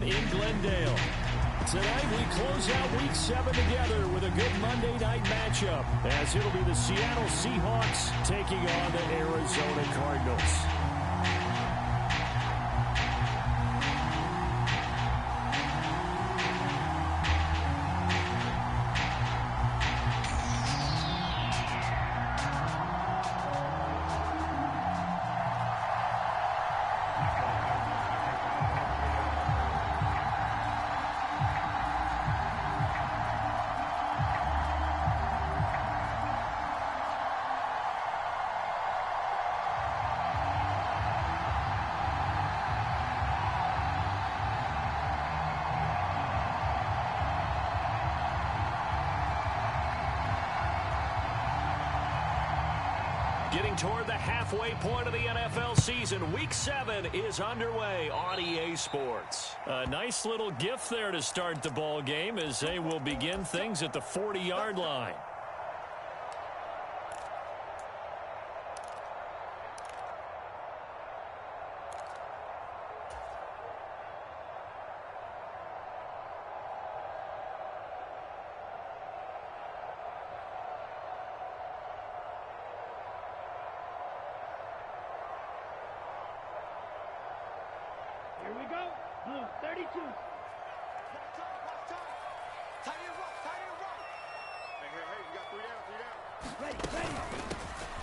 In Glendale. Tonight we close out Week 7 together with a good Monday night matchup, as it'll be the Seattle Seahawks taking on the Arizona Cardinals. Getting toward the halfway point of the NFL season, Week 7 is underway on EA Sports. A nice little gift there to start the ball game as they will begin things at the 40-yard line. Here we go. Blue 32.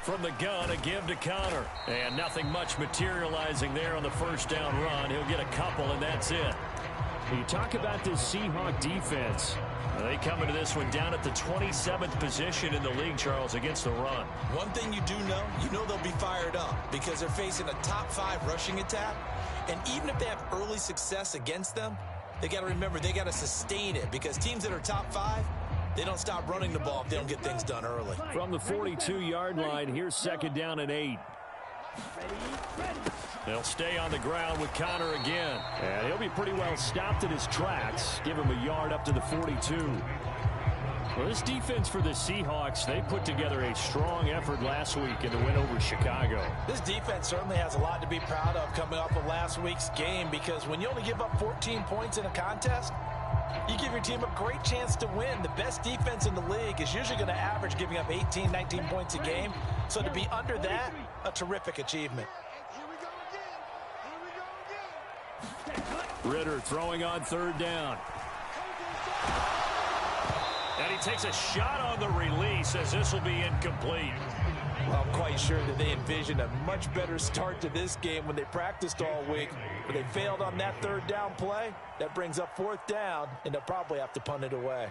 From the gun, a give to Connor. And nothing much materializing there on the first down run. He'll get a couple, and that's it. You talk about this Seahawk defense. They come into this one down at the 27th position in the league, Charles, against the run. One thing you do know, they'll be fired up because they're facing a top 5 rushing attack. And even if they have early success against them, they got to remember they got to sustain it because teams that are top 5, they don't stop running the ball if they don't get things done early. From the 42-yard line, here's second down and 8. They'll stay on the ground with Connor again. And he'll be pretty well stopped in his tracks. Give him a yard up to the 42. Well, this defense for the Seahawks, they put together a strong effort last week in the win over Chicago. This defense certainly has a lot to be proud of coming off of last week's game because when you only give up 14 points in a contest, you give your team a great chance to win. The best defense in the league is usually going to average giving up 18, 19 points a game. So to be under that, a terrific achievement. Ritter throwing on third down. And he takes a shot on the release as this will be incomplete. Well, I'm quite sure that they envisioned a much better start to this game when they practiced all week. But they failed on that third down play. That brings up fourth down, and they'll probably have to punt it away.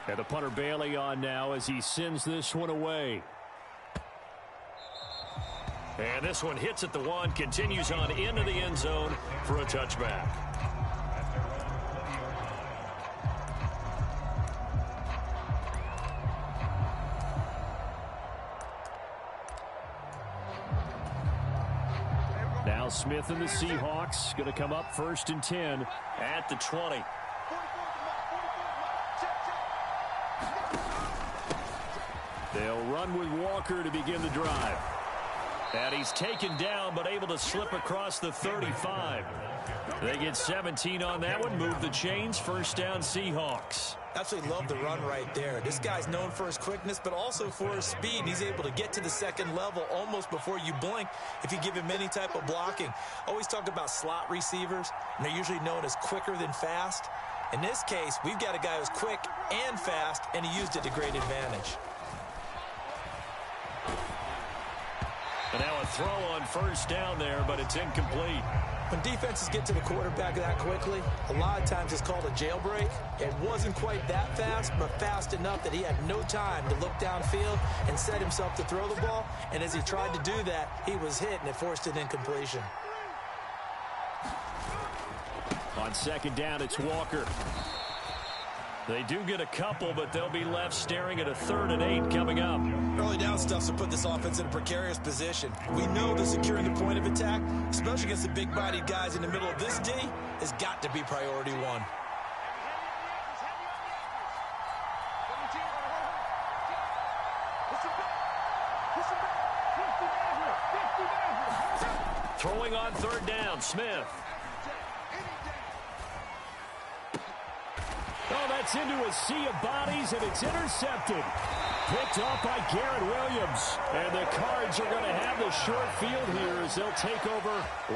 And the punter Bailey on now as he sends this one away. And this one hits at the 1, continues on into the end zone for a touchback. Now Smith and the Seahawks going to come up 1st and 10 at the 20. They'll run with Walker to begin the drive. And he's taken down, but able to slip across the 35. They get 17 on that one, move the chains, first down Seahawks. Absolutely love the run right there. This guy's known for his quickness, but also for his speed. He's able to get to the second level almost before you blink if you give him any type of blocking. Always talk about slot receivers, and they're usually known as quicker than fast. In this case, we've got a guy who's quick and fast, and he used it to great advantage. And now a throw on first down there, but it's incomplete. When defenses get to the quarterback that quickly, a lot of times it's called a jailbreak. It wasn't quite that fast, but fast enough that he had no time to look downfield and set himself to throw the ball. And as he tried to do that, he was hit, and it forced an incompletion. On second down, it's Walker. They do get a couple, but they'll be left staring at a 3rd and 8 coming up. Early down stuff to put this offense in a precarious position. We know that securing the point of attack, especially against the big-bodied guys in the middle of this D, has got to be priority 1. Throwing on third down, Smith. Oh, that's into a sea of bodies, and it's intercepted. Picked off by Garrett Williams. And the Cards are going to have the short field here as they'll take over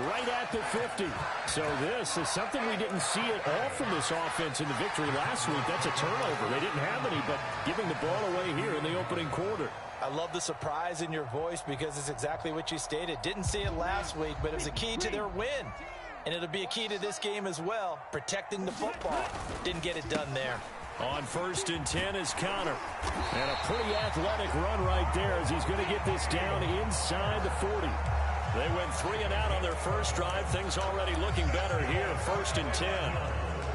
right at the 50. So this is something we didn't see at all from this offense in the victory last week. That's a turnover. They didn't have any, but giving the ball away here in the opening quarter. I love the surprise in your voice because it's exactly what you stated. Didn't see it last week, but it was a key to their win. And it'll be a key to this game as well, protecting the football. Didn't get it done there. On 1st and 10 is Connor. And a pretty athletic run right there as he's going to get this down inside the 40. They went 3 and out on their first drive. Things already looking better here. 1st and 10.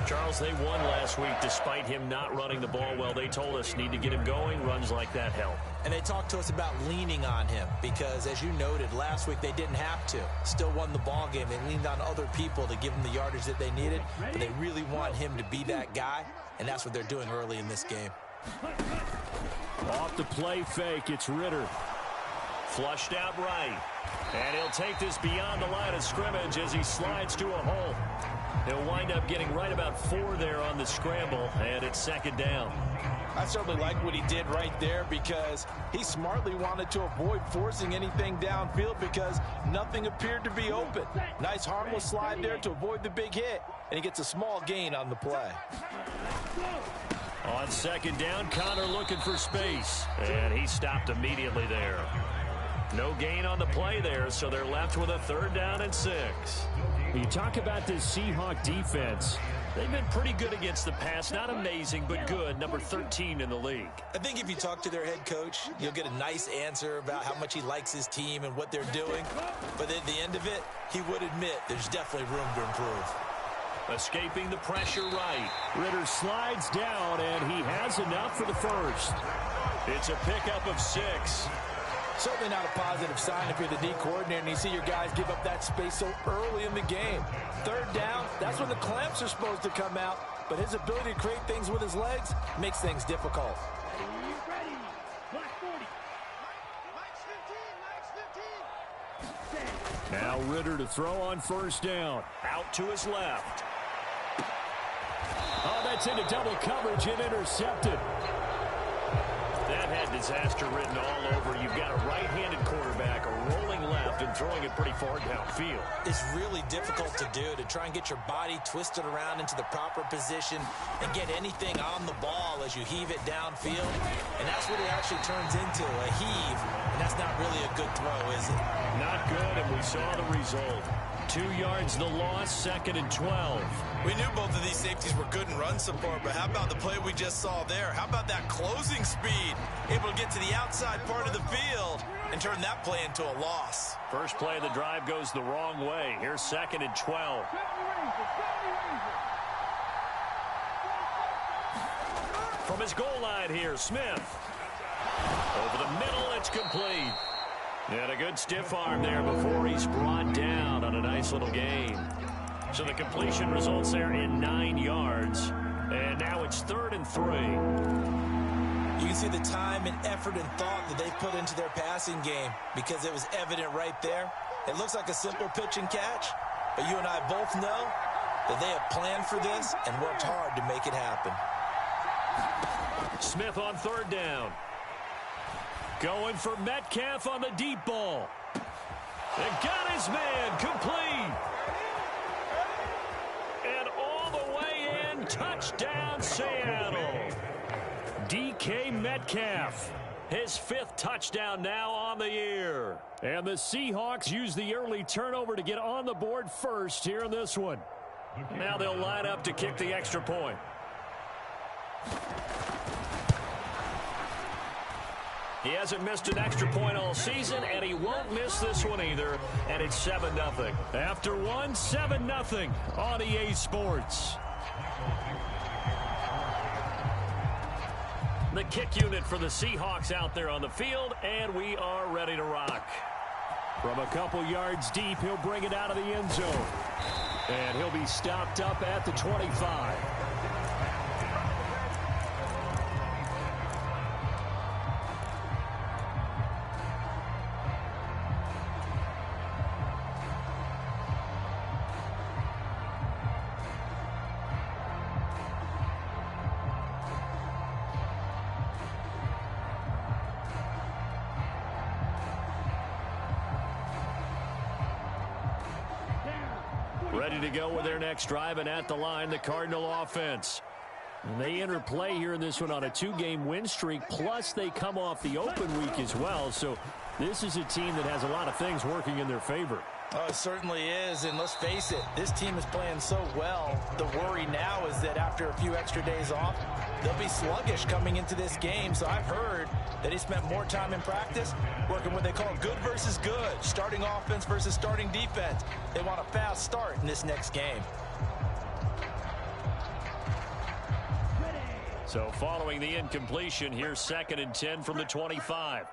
Charles, they won last week despite him not running the ball well. They told us need to get him going. Runs like that help. And they talked to us about leaning on him because, as you noted, last week they didn't have to. Still won the ball game. They leaned on other people to give them the yardage that they needed. But they really want him to be that guy, and that's what they're doing early in this game. Off the play fake, it's Ritter. Flushed out right. And he'll take this beyond the line of scrimmage as he slides to a hole. He'll wind up getting right about 4 there on the scramble, and it's 2nd down. I certainly like what he did right there because he smartly wanted to avoid forcing anything downfield because nothing appeared to be open. Nice harmless slide there to avoid the big hit, and he gets a small gain on the play. On 2nd down, Connor looking for space, and he stopped immediately there. No gain on the play there, so they're left with a 3rd down and 6. You talk about this Seahawk defense. They've been pretty good against the pass. Not amazing, but good. Number 13 in the league. I think if you talk to their head coach, you'll get a nice answer about how much he likes his team and what they're doing. But at the end of it, he would admit there's definitely room to improve. Escaping the pressure right. Ritter slides down, and he has enough for the first. It's a pickup of 6. Certainly not a positive sign if you're the D coordinator and you see your guys give up that space so early in the game. 3rd down, that's when the clamps are supposed to come out, but his ability to create things with his legs makes things difficult. Ready. Black 40. Now Ritter to throw on 1st down. Out to his left. Oh, that's into double coverage and intercepted. That had disaster written all over. You've got a right-handed quarterback, a rolling left, and throwing it pretty far downfield. It's really difficult to do, to try and get your body twisted around into the proper position and get anything on the ball as you heave it downfield. And that's what it actually turns into, a heave. And that's not really a good throw, is it? Not good, and we saw the result. 2 yards the loss, 2nd and 12. We knew both of these safeties were good in run support, but how about the play we just saw there? How about that closing speed? Able to get to the outside part of the field and turn that play into a loss. First play of the drive goes the wrong way. Here's 2nd and 12. From his goal line here, Smith. Over the middle, it's complete. And a good stiff arm there before he's brought down on a nice little gain. So the completion results there in 9 yards. And now it's 3rd and 3. You can see the time and effort and thought that they put into their passing game because it was evident right there. It looks like a simple pitch and catch, but you and I both know that they have planned for this and worked hard to make it happen. Smith on 3rd down. Going for Metcalf on the deep ball. And got his man complete. And all the way in, touchdown Seattle. DK Metcalf, his 5th touchdown now on the year. And the Seahawks use the early turnover to get on the board first here in this one. Now they'll line up to kick the extra point. He hasn't missed an extra point all season, and he won't miss this one either, and it's 7-0. After one, 7-0 on EA Sports. The kick unit for the Seahawks out there on the field, and we are ready to rock. From a couple yards deep, he'll bring it out of the end zone. And he'll be stopped up at the 25. Ready to go with their next drive, and at the line, the Cardinal offense. And they enter play here in this one on a 2-game win streak, plus they come off the open week as well. So this is a team that has a lot of things working in their favor. Oh, it certainly is, and let's face it, this team is playing so well. The worry now is that after a few extra days off, they'll be sluggish coming into this game. So I've heard that he spent more time in practice working what they call good versus good, starting offense versus starting defense. They want a fast start in this next game. So following the incompletion, here's 2nd and 10 from the 25.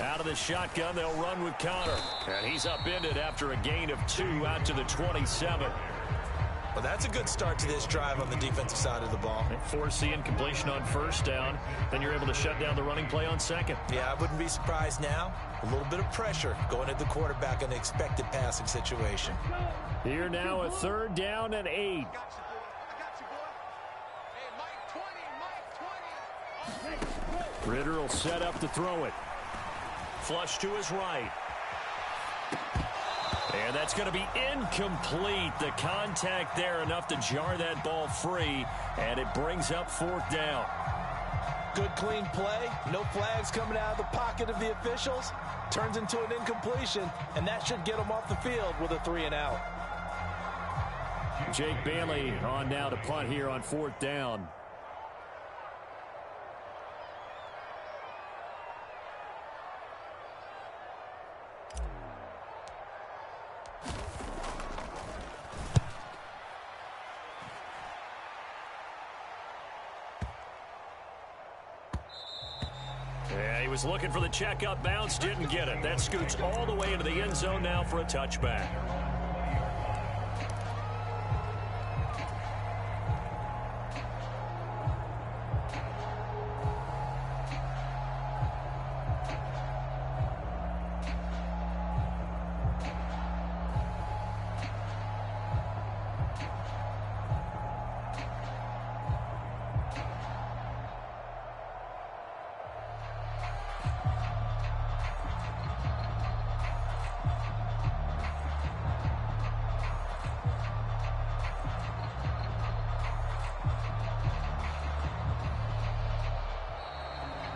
Out of the shotgun, they'll run with Connor. And he's upended after a gain of 2 out to the 27. Well, that's a good start to this drive on the defensive side of the ball. Force the incompletion on 1st down. Then you're able to shut down the running play on 2nd. Yeah, I wouldn't be surprised now. A little bit of pressure going at the quarterback in an expected passing situation. Here now a 3rd down and 8. Ritter will set up to throw it. Flush to his right. And that's going to be incomplete. The contact there enough to jar that ball free, and it brings up 4th down. Good clean play. No flags coming out of the pocket of the officials. Turns into an incompletion, and that should get them off the field with a 3-and-out. Jake Bailey on now to punt here on 4th down. Yeah, he was looking for the checkup bounce, didn't get it. That scoots all the way into the end zone now for a touchback.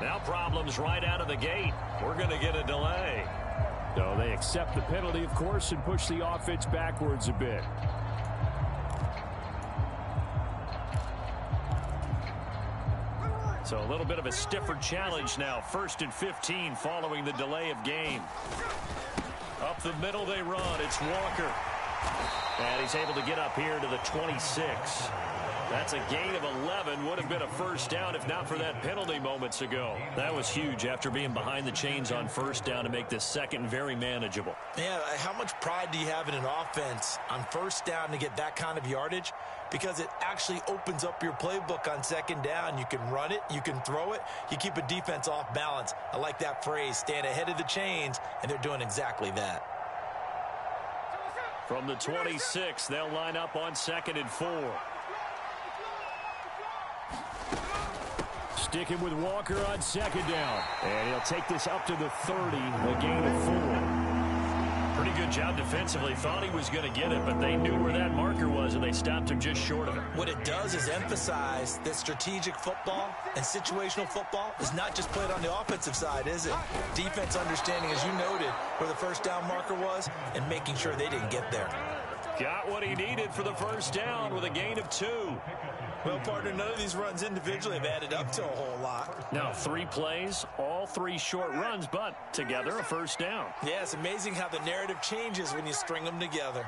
Now problems right out of the gate. We're going to get a delay. So they accept the penalty, of course, and push the offense backwards a bit. So a little bit of a stiffer challenge now. 1st and 15 following the delay of game. Up the middle they run. It's Walker. And he's able to get up here to the 26. That's a gain of 11. Would have been a 1st down if not for that penalty moments ago. That was huge after being behind the chains on 1st down to make this 2nd very manageable. Yeah, how much pride do you have in an offense on 1st down to get that kind of yardage? Because it actually opens up your playbook on 2nd down. You can run it, you can throw it, you keep a defense off balance. I like that phrase, stand ahead of the chains, and they're doing exactly that. From the 26, they'll line up on 2nd and 4. Sticking with Walker on 2nd down. And he'll take this up to the 30, a gain of 4. Pretty good job defensively. Thought he was going to get it, but they knew where that marker was, and they stopped him just short of it. What it does is emphasize that strategic football and situational football is not just played on the offensive side, is it? Defense understanding, as you noted, where the 1st down marker was and making sure they didn't get there. Got what he needed for the 1st down with a gain of 2. Well, partner, none of these runs individually have added up to a whole lot. Now, 3 plays, all 3 short runs, but together a 1st down. Yeah, it's amazing how the narrative changes when you string them together.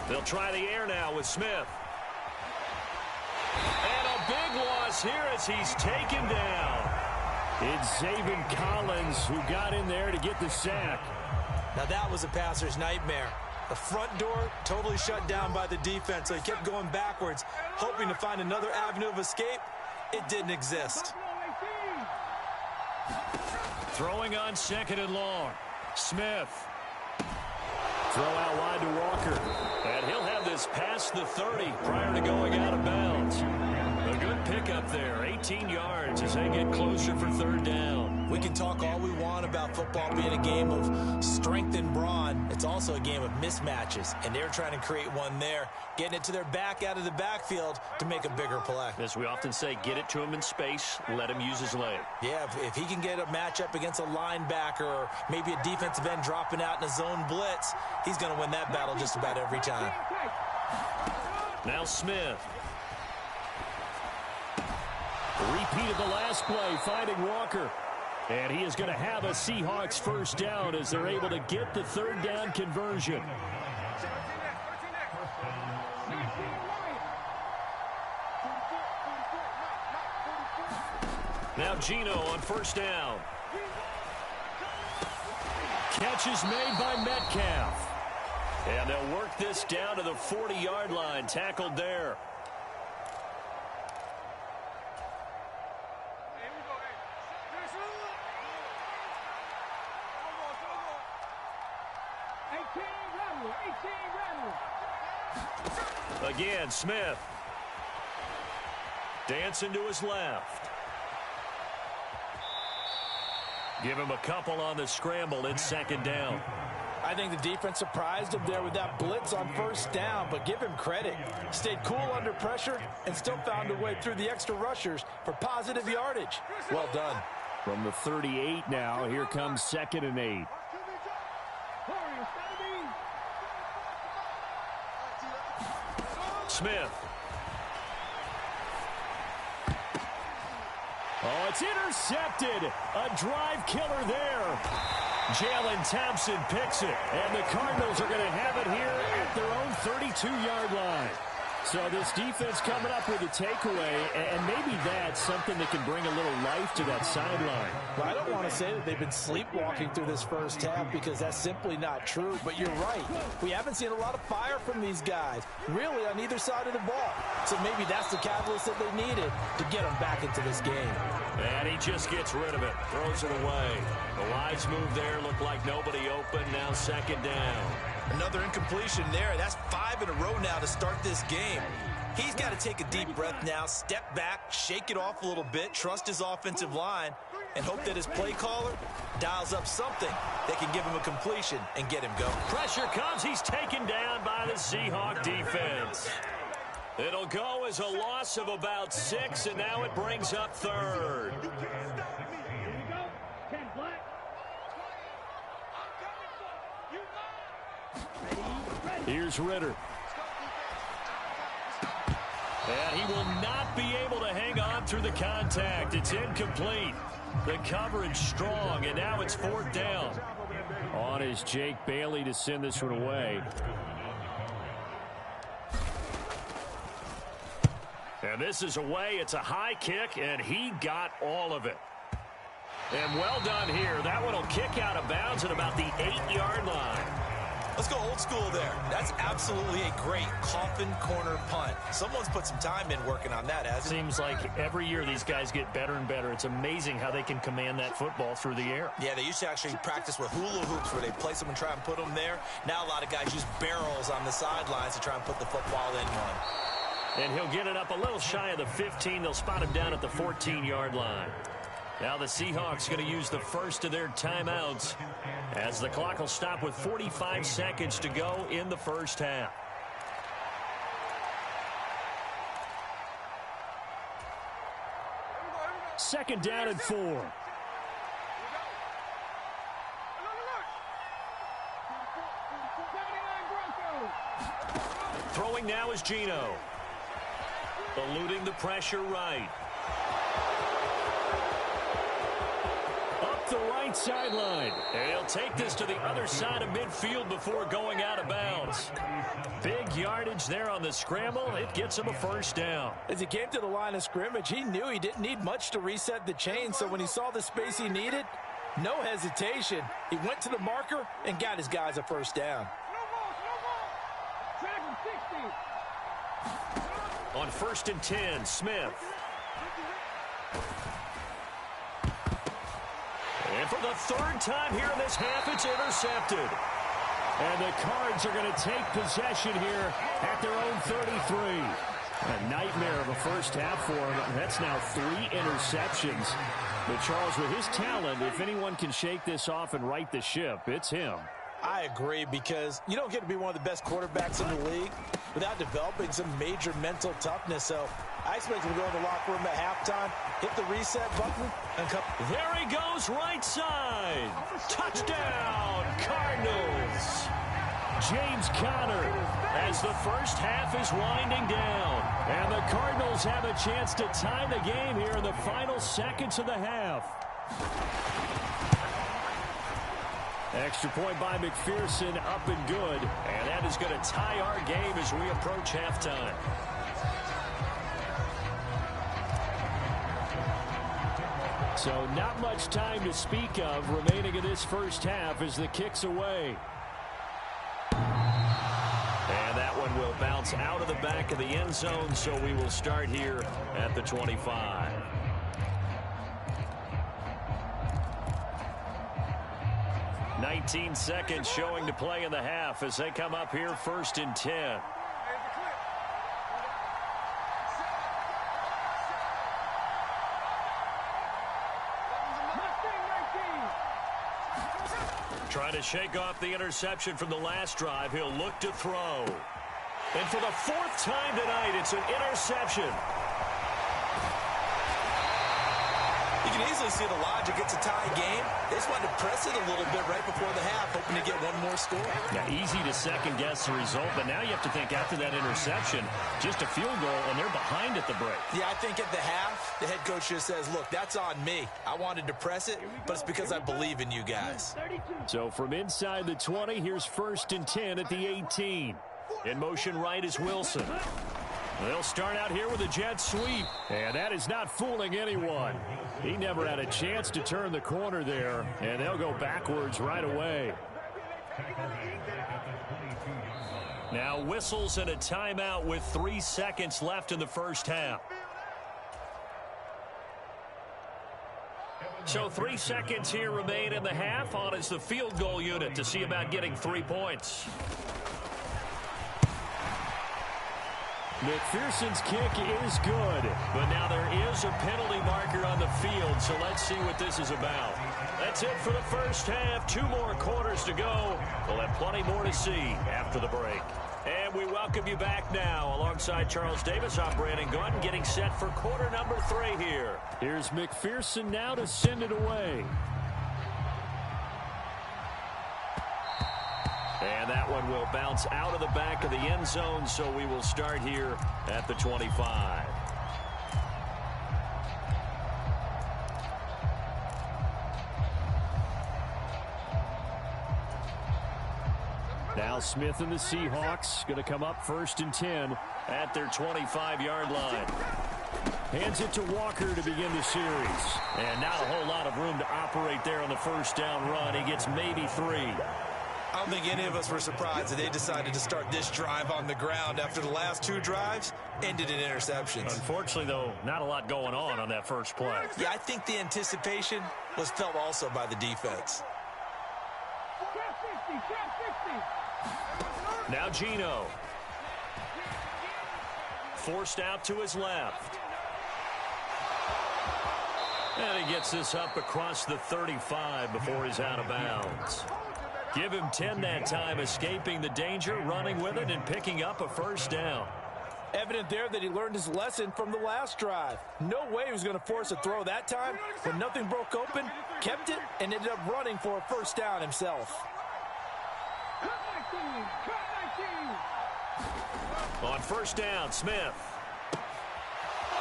They'll try the air now with Smith. And a big loss here as he's taken down. It's Zaven Collins who got in there to get the sack. Now that was a passer's nightmare. The front door totally shut down by the defense, so he kept going backwards, hoping to find another avenue of escape. It didn't exist. Throwing on 2nd and long. Smith. Throw out wide to Walker. And he'll have this past the 30 prior to going out of bounds. A good pickup there. 18 yards as they get closer for third down. We can talk all we want about football being a game of strength and brawn. It's also a game of mismatches, and they're trying to create one there, getting it to their back out of the backfield to make a bigger play. As we often say, get it to him in space, let him use his leg. Yeah, if he can get a matchup against a linebacker or maybe a defensive end dropping out in a zone blitz, he's going to win that battle just about every time. Now Smith. Repeat of the last play, finding Walker. And he is going to have a Seahawks first down as they're able to get the third down conversion. Now Gino on first down. Catch is made by Metcalf. And they'll work this down to the 40-yard line. Tackled there. Again, Smith. Dancing to his left. Give him a couple on the scramble. It's second down. I think the defense surprised him there with that blitz on first down, but give him credit. Stayed cool under pressure and still found a way through the extra rushers for positive yardage. Well done. From the 38 now, here comes 2nd and 8. Smith. Oh, it's intercepted. A drive killer there. Jalen Thompson picks it, and the Cardinals are going to have it here at their own 32-yard line. So this defense coming up with a takeaway, and maybe that's something that can bring a little life to that sideline. Well, I don't want to say that they've been sleepwalking through this first half because that's simply not true, but you're right. We haven't seen a lot of fire from these guys, really on either side of the ball. So maybe that's the catalyst that they needed to get them back into this game. And he just gets rid of it, throws it away. The wise move there looked like nobody open, now second down. Another incompletion there. That's 5 in a row now to start this game. He's got to take a deep breath now, step back, shake it off a little bit, trust his offensive line, and hope that his play caller dials up something that can give him a completion and get him going. Pressure comes. He's taken down by the Seahawk defense. It'll go as a loss of about 6, and now it brings up third. Here's Ritter. And he will not be able to hang on through the contact. It's incomplete. The coverage strong, and now it's 4th down. On is Jake Bailey to send this one away. And this is away. It's a high kick, and he got all of it. And well done here. That one will kick out of bounds at about the 8-yard line. Let's go old school there. That's absolutely a great coffin corner punt. Someone's put some time in working on that, hasn't it? Seems like every year these guys get better and better. It's amazing how they can command that football through the air. Yeah, they used to actually practice with hula hoops where they place them and try and put them there. Now a lot of guys use barrels on the sidelines to try and put the football in one. And he'll get it up a little shy of the 15. They'll spot him down at the 14-yard line. Now the Seahawks going to use the first of their timeouts as the clock will stop with 45 seconds to go in the first half. Second down and 4. Throwing now is Gino. Eluding the pressure right. Up the right sideline. And he'll take this to the other side of midfield before going out of bounds. Big yardage there on the scramble. It gets him a first down. As he came to the line of scrimmage, he knew he didn't need much to reset the chain. So when he saw the space he needed, no hesitation. He went to the marker and got his guys a first down. On 1st and 10, Smith. And for the 3rd time here in this half, it's intercepted. And the Cards are going to take possession here at their own 33. A nightmare of a first half for him. That's now 3 interceptions. But Charles, with his talent, if anyone can shake this off and right the ship, it's him. I agree, because you don't get to be one of the best quarterbacks in the league without developing some major mental toughness. So I expect him to go in the locker room at halftime, hit the reset button, and come. There he goes, right side. Touchdown, Cardinals. James Conner, as the first half is winding down. And the Cardinals have a chance to tie the game here in the final seconds of the half. Extra point by McPherson, up and good. And that is going to tie our game as we approach halftime. So not much time to speak of remaining in this first half as the kick's away. And that one will bounce out of the back of the end zone, so we will start here at the 25. "19 seconds showing to play in the half as they come up here 1st and 10. Trying to shake off the interception from the last drive. He'll look to throw. And for the 4th time tonight, it's an interception. You can easily see the logic. It's a tie game. They just wanted to press it a little bit right before the half, hoping to get one more score. Yeah, easy to second-guess the result, but now you have to think after that interception, just a field goal, and they're behind at the break. Yeah, I think at the half, the head coach just says, look, that's on me. I wanted to press it, but it's because I believe in you guys. So from inside the 20, here's 1st and 10 at the 18. In motion right is Wilson. They'll start out here with a jet sweep, and that is not fooling anyone. He never had a chance to turn the corner there, and they'll go backwards right away. Now whistles and a timeout with 3 seconds left in the first half. So 3 seconds here remain in the half. On is the field goal unit to see about getting 3 points. McPherson's kick is good, but now there is a penalty marker on the field, so let's see what this is about. That's it for the first half. 2 more quarters to go. We'll have plenty more to see after the break. And we welcome you back now. Alongside Charles Davis, I'm Brandon Gordon, getting set for quarter number 3 here. Here's McPherson now to send it away. And that one will bounce out of the back of the end zone, so we will start here at the 25. Now Smith and the Seahawks going to come up 1st and 10 at their 25-yard line. Hands it to Walker to begin the series. And not a whole lot of room to operate there on the first down run. He gets maybe 3. I don't think any of us were surprised that they decided to start this drive on the ground after the last 2 drives ended in interceptions. Unfortunately, though, not a lot going on that first play. Yeah, I think the anticipation was felt also by the defense. Now Gino. Forced out to his left. And he gets this up across the 35 before he's out of bounds. Give him 10 that time, escaping the danger, running with it, and picking up a first down. Evident there that he learned his lesson from the last drive. No way he was going to force a throw that time. When nothing broke open, kept it, and ended up running for a first down himself. On first down, Smith.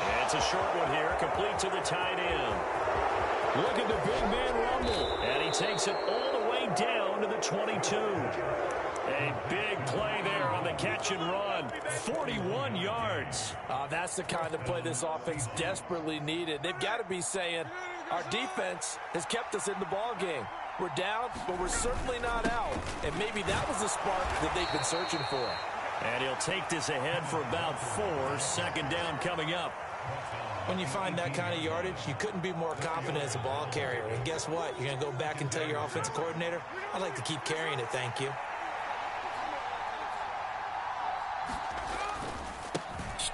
And it's a short one here, complete to the tight end. Look at the big man rumble. And he takes it all the way down to the 22. A big play there on the catch and run. 41 yards. That's the kind of play this offense desperately needed. They've got to be saying, our defense has kept us in the ball game. We're down, but we're certainly not out. And maybe that was the spark that they've been searching for. And he'll take this ahead for about 4. Second down coming up. When you find that kind of yardage, you couldn't be more confident as a ball carrier. And guess what? You're going to go back and tell your offensive coordinator, I'd like to keep carrying it, thank you.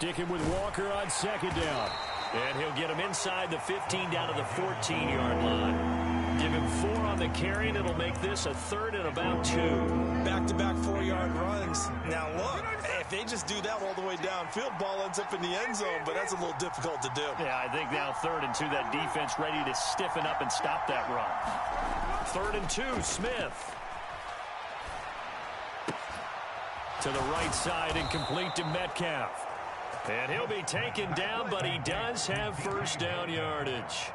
Sticking with Walker on second down. And he'll get him inside the 15 down to the 14-yard line. Give him 4 on the carry, and it'll make this a 3rd and about 2. Back-to-back 4-yard runs. Now, look, if they just do that all the way downfield, ball ends up in the end zone, but that's a little difficult to do. Yeah, I think now 3rd and 2, that defense ready to stiffen up and stop that run. 3rd and 2, Smith. To the right side and complete to Metcalf. And he'll be taken down, but he does have first down yardage.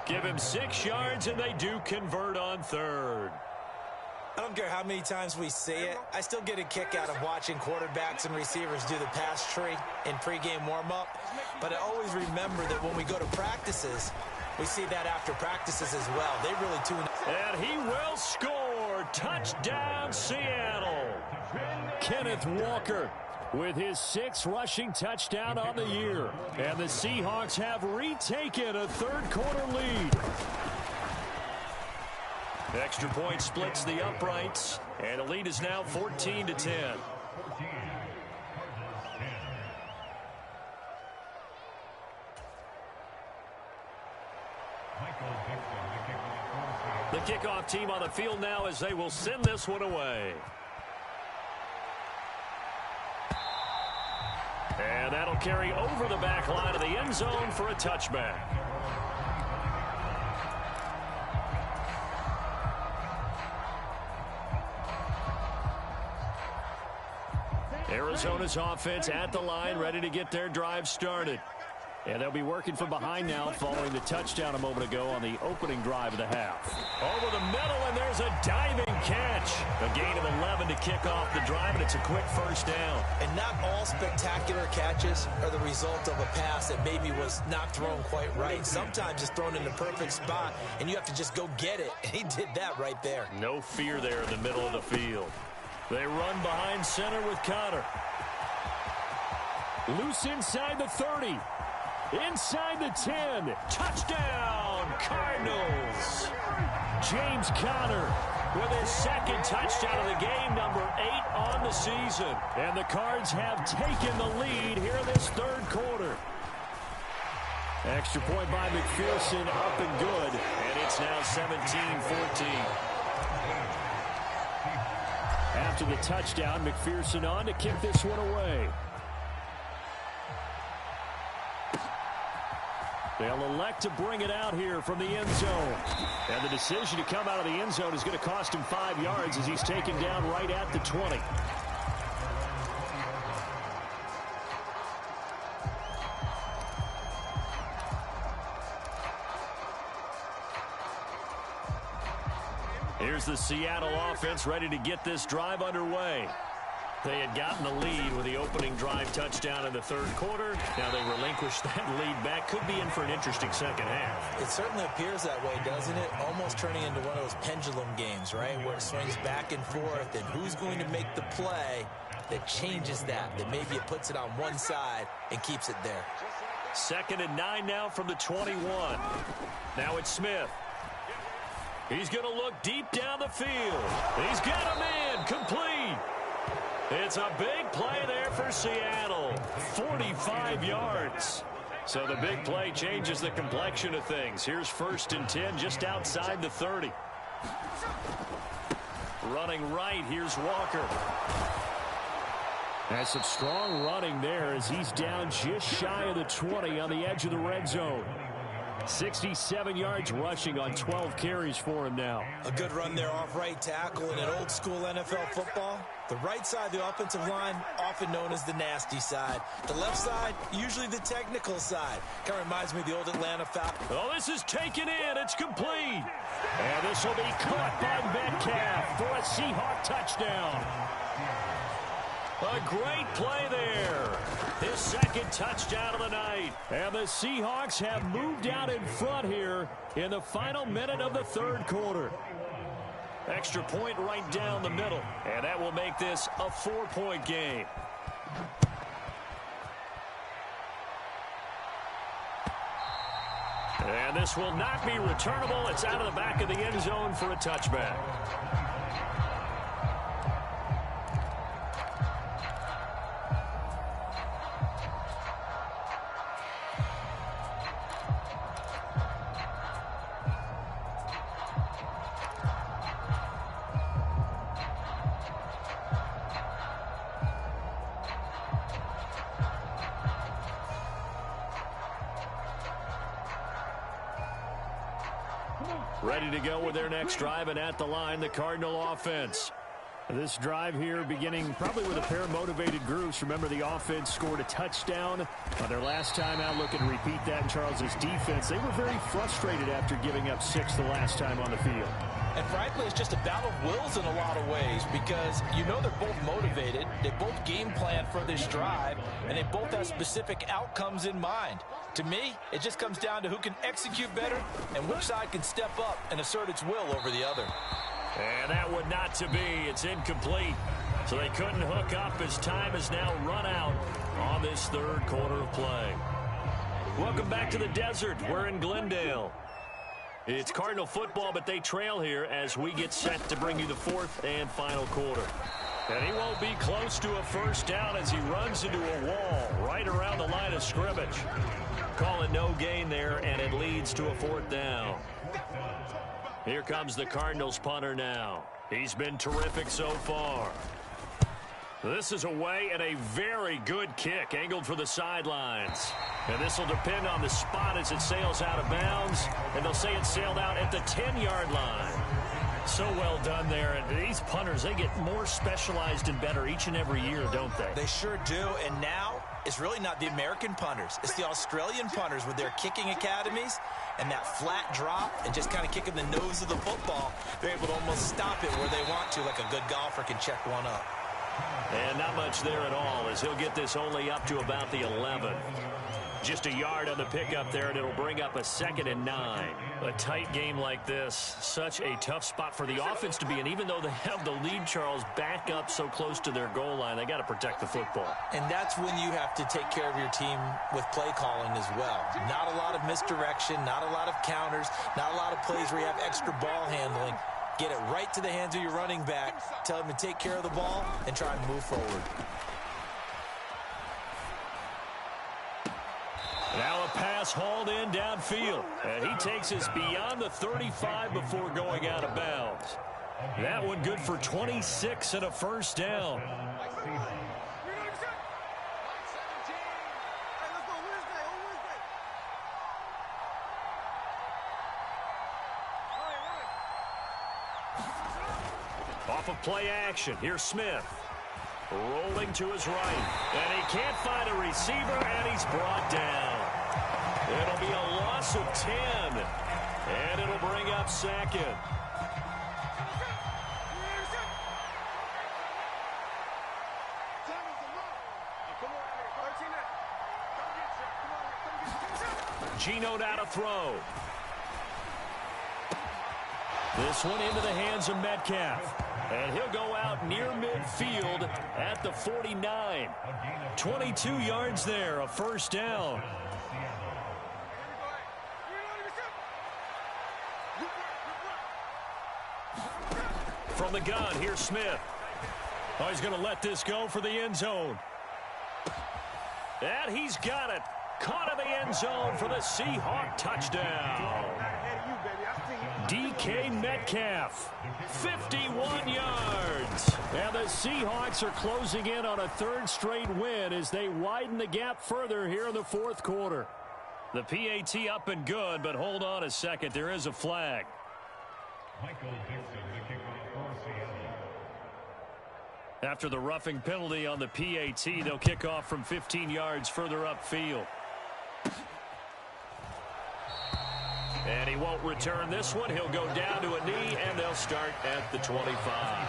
Give him 6 yards, and they do convert on 3rd. I don't care how many times we see it. I still get a kick out of watching quarterbacks and receivers do the pass tree in pregame warm-up. But I always remember that when we go to practices, we see that after practices as well. They really tune. And he will score. Touchdown, Seattle. Kenneth Walker with his 6th rushing touchdown on the year. And the Seahawks have retaken a third-quarter lead. Extra point splits the uprights, and the lead is now 14-10. The kickoff team on the field now as they will send this one away. And that'll carry over the back line of the end zone for a touchback. Arizona's offense at the line, ready to get their drive started. And they'll be working from behind now following the touchdown a moment ago on the opening drive of the half. Over the middle, and there's a diving catch. A gain of 11 to kick off the drive, and it's a quick first down. And not all spectacular catches are the result of a pass that maybe was not thrown quite right. Sometimes it's thrown in the perfect spot, and you have to just go get it. And he did that right there. No fear there in the middle of the field. They run behind center with Connor. Loose inside the 30. Inside the 10. Touchdown, Cardinals. James Conner with his 2nd touchdown of the game, number 8 on the season. And the Cards have taken the lead here in this third quarter. Extra point by McPherson, up and good. And it's now 17-14. After the touchdown, McPherson on to kick this one away. They'll elect to bring it out here from the end zone. And the decision to come out of the end zone is going to cost him 5 yards as he's taken down right at the 20. Here's the Seattle offense ready to get this drive underway. They had gotten the lead with the opening drive touchdown in the third quarter. Now they relinquished that lead back. Could be in for an interesting second half. It certainly appears that way, doesn't it? Almost turning into one of those pendulum games, right? Where it swings back and forth, and who's going to make the play that changes that maybe it puts it on one side and keeps it there. 2nd and 9 now from the 21. Now it's Smith. He's going to look deep down the field. He's got him in. Complete. It's a big play there for Seattle. 45 yards. So the big play changes the complexion of things. Here's 1st and 10 just outside the 30. Running right, here's Walker. Has some strong running there as he's down just shy of the 20 on the edge of the red zone. 67 yards rushing on 12 carries for him now. A good run there off right tackle in an old school NFL football. The right side of the offensive line, often known as the nasty side. The left side, usually the technical side. Kind of reminds me of the old Atlanta Falcons. Oh, this is taken in. It's complete. And this will be caught by Metcalf for a Seahawk touchdown. A great play there. His 2nd touchdown of the night. And the Seahawks have moved out in front here in the final minute of the third quarter. Extra point right down the middle. And that will make this a 4-point game. And this will not be returnable. It's out of the back of the end zone for a touchback. Ready to go with their next drive, and at the line, the Cardinal offense. This drive here beginning probably with a pair of motivated groups. Remember, the offense scored a touchdown on their last time out. Looking to repeat that in Charles's defense. They were very frustrated after giving up 6 the last time on the field. And frankly, it's just a battle of wills in a lot of ways because you know they're both motivated. They both game plan for this drive, and they both have specific outcomes in mind. To me, it just comes down to who can execute better and which side can step up and assert its will over the other. And that would not to be. It's incomplete. So they couldn't hook up as time has now run out on this third quarter of play. Welcome back to the desert. We're in Glendale. It's Cardinal football, but they trail here as we get set to bring you the fourth and final quarter. And he won't be close to a first down as he runs into a wall right around the line of scrimmage. Call it no gain there, and it leads to a fourth down. Here comes the Cardinals punter now. He's been terrific so far. This is away and a very good kick angled for the sidelines. And this will depend on the spot as it sails out of bounds. And they'll say it sailed out at the 10-yard line. So well done there. And these punters, they get more specialized and better each and every year, don't they? They sure do. And now it's really not the American punters. It's the Australian punters with their kicking academies and that flat drop and just kind of kicking the nose of the football. They're able to almost stop it where they want to, like a good golfer can check one up. And not much there at all as he'll get this only up to about the 11. Just a yard on the pickup there, and it'll bring up a 2nd and 9. A tight game like this, such a tough spot for the offense to be in. Even though they have the lead, Charles, back up so close to their goal line, they got to protect the football. And that's when you have to take care of your team with play calling as well. Not a lot of misdirection, not a lot of counters, not a lot of plays where you have extra ball handling. Get it right to the hands of your running back. Tell him to take care of the ball and try and move forward. Now a pass hauled in downfield. And he takes us beyond the 35 before going out of bounds. That one good for 26 and a first down. Off of play action, here's Smith. Rolling to his right. And he can't find a receiver, and he's brought down. It'll be a loss of 10. And it'll bring up 2nd. Gino now to throw. This one into the hands of Metcalf. And he'll go out near midfield at the 49. 22 yards there, a first down. From the gun, here's Smith. Oh, he's going to let this go for the end zone. And he's got it. Caught in the end zone for the Seahawk touchdown. DK Metcalf, 51 yards. And the Seahawks are closing in on a 3rd straight win as they widen the gap further here in the 4th quarter. The PAT up and good, but hold on a second. There is a flag. After the roughing penalty on the PAT, they'll kick off from 15 yards further upfield. And he won't return this one. He'll go down to a knee, and they'll start at the 25.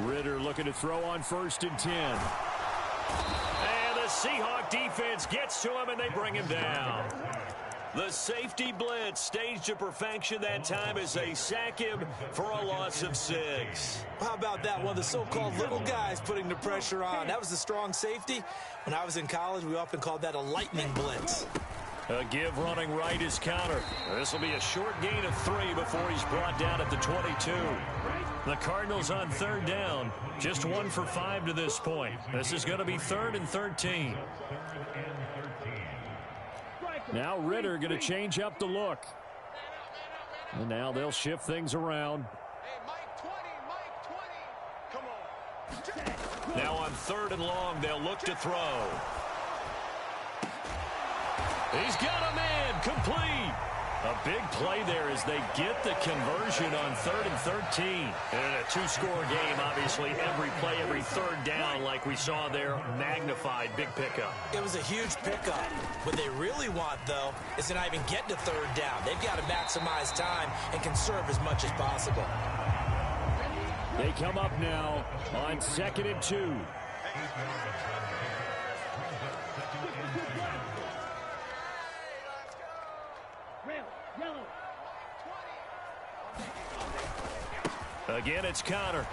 Ritter looking to throw on 1st and 10. And the Seahawk defense gets to him, and they bring him down. The safety blitz staged to perfection that time as they sack him for a loss of 6. How about that? One of the so-called little guys putting the pressure on. That was the strong safety. When I was in college, we often called that a lightning blitz. A give running right is counter. This will be a short gain of 3 before he's brought down at the 22. The Cardinals on 3rd down. Just 1 for 5 to this point. This is going to be 3rd and 13. Now Ritter going to change up the look. And now they'll shift things around. Now on 3rd and long, they'll look to throw. He's got a man, complete. A big play there as they get the conversion on 3rd and 13. And a 2-score game, obviously, every play, every 3rd down, like we saw there, magnified, big pickup. It was a huge pickup. What they really want, though, is to not even get to 3rd down. They've got to maximize time and conserve as much as possible. They come up now on 2nd and 2. Again, it's Connor.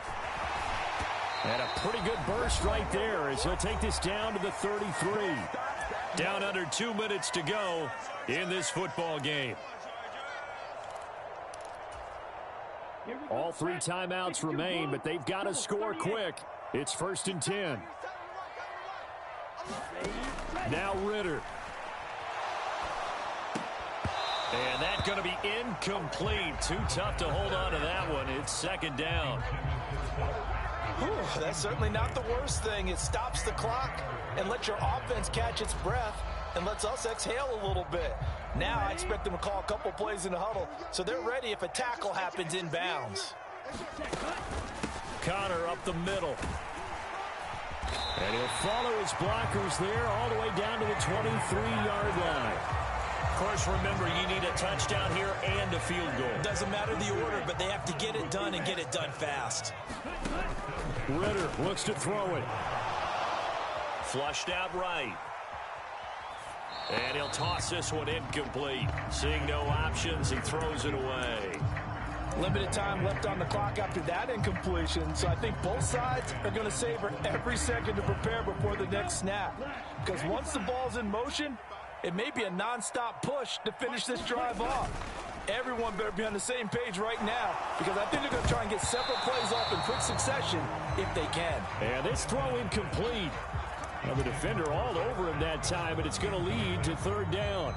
And a pretty good burst right there as he'll take this down to the 33. Down under 2 minutes to go in this football game. All 3 timeouts remain, but they've got to score quick. It's 1st and 10. Now Ritter. And that's going to be incomplete. Too tough to hold on to that one. It's 2nd down. Whew, that's certainly not the worst thing. It stops the clock and lets your offense catch its breath and lets us exhale a little bit. Now I expect them to call a couple plays in the huddle so they're ready if a tackle happens in bounds. Connor up the middle. And he'll follow his blockers there all the way down to the 23-yard line. Of course, remember, you need a touchdown here and a field goal. Doesn't matter the order, but they have to get it done and get it done fast. Ritter looks to throw it. Flushed out right. And he'll toss this one incomplete. Seeing no options, he throws it away. Limited time left on the clock after that incompletion, so I think both sides are going to savor every second to prepare before the next snap. Because once the ball's in motion, it may be a non-stop push to finish this drive off. Everyone better be on the same page right now because I think they're going to try and get several plays off in quick succession if they can. And this throw incomplete. Well, the defender all over him that time, and it's going to lead to 3rd down.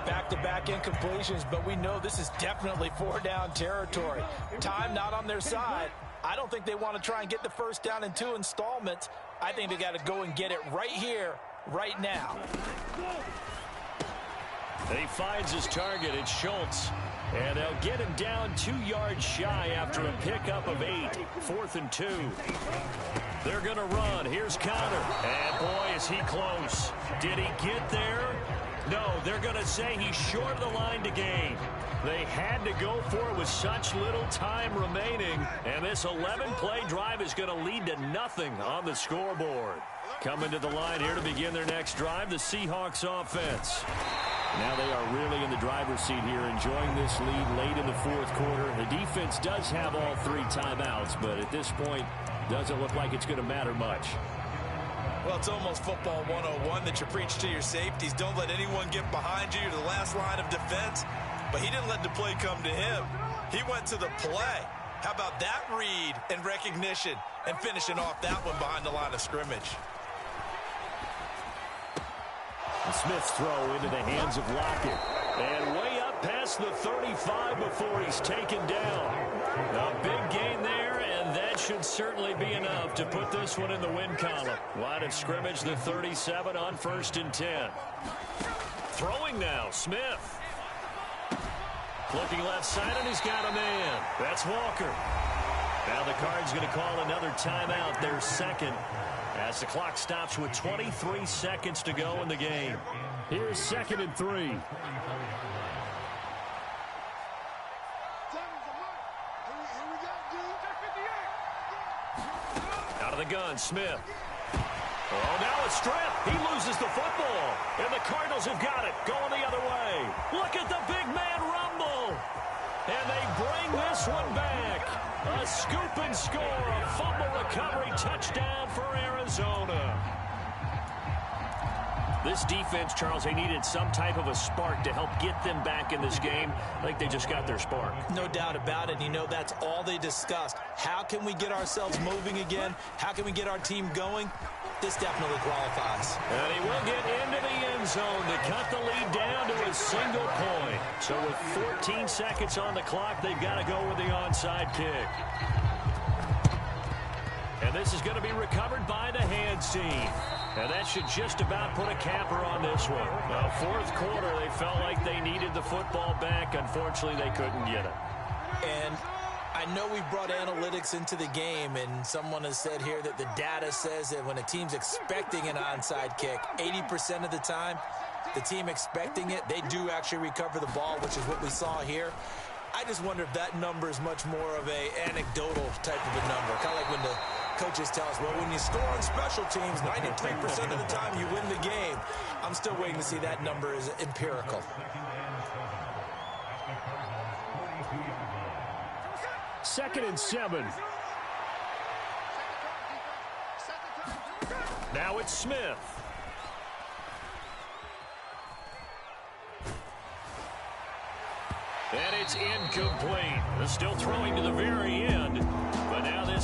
Back-to-back incompletions, but we know this is definitely 4-down territory. Time not on their side. I don't think they want to try and get the 1st down in 2 installments. I think they got to go and get it right here, right now. He finds his target. It's Schultz. And they'll get him down 2 yards shy after a pickup of 8. 4th and 2. They're going to run. Here's Connor. And boy, is he close. Did he get there? No, they're going to say he's short of the line to gain. They had to go for it with such little time remaining. And this 11-play drive is going to lead to nothing on the scoreboard. Coming to the line here to begin their next drive, the Seahawks offense. Now they are really in the driver's seat here, enjoying this lead late in the 4th quarter. The defense does have all 3 timeouts, but at this point, doesn't look like it's going to matter much. Well, it's almost football 101 that you preach to your safeties. Don't let anyone get behind you. You're the last line of defense. But he didn't let the play come to him. He went to the play. How about that read and recognition and finishing off that one behind the line of scrimmage? And Smith's throw into the hands of Lockett. And way up past the 35 before he's taken down. A big gain there, and that should certainly be enough to put this one in the win column. Line of scrimmage, the 37 on 1st and 10. Throwing now, Smith. Looking left side, and he's got a man. That's Walker. Now the Cards going to call another timeout, their 2nd, as the clock stops with 23 seconds to go in the game. Here's 2nd and 3. Out of the gun, Smith. Oh, now a strip. He loses the football. And the Cardinals have got it. Going the other way. Look at the big man rumble. And they bring this one back. A scoop and score. A fumble recovery touchdown for Arizona. This defense, Charles, they needed some type of a spark to help get them back in this game. I think they just got their spark. No doubt about it. You know, that's all they discussed. How can we get ourselves moving again? How can we get our team going? This definitely qualifies. And he will get into the end zone to cut the lead down to a single point. So with 14 seconds on the clock, they've got to go with the onside kick. And this is going to be recovered by the hands team. And that should just about put a capper on this one. Fourth quarter, they felt like they needed the football back. Unfortunately, they couldn't get it. And I know we brought analytics into the game, and someone has said here that the data says that when a team's expecting an onside kick, 80% of the time, the team expecting it, they do actually recover the ball, which is what we saw here. I just wonder if that number is much more of a anecdotal type of a number. Kind of like when the coaches tell us, well, when you score on special teams, 93% of the time you win the game. I'm still waiting to see that number is empirical. Second and 7. Now it's Smith. And it's incomplete. They're still throwing to the very end. But now this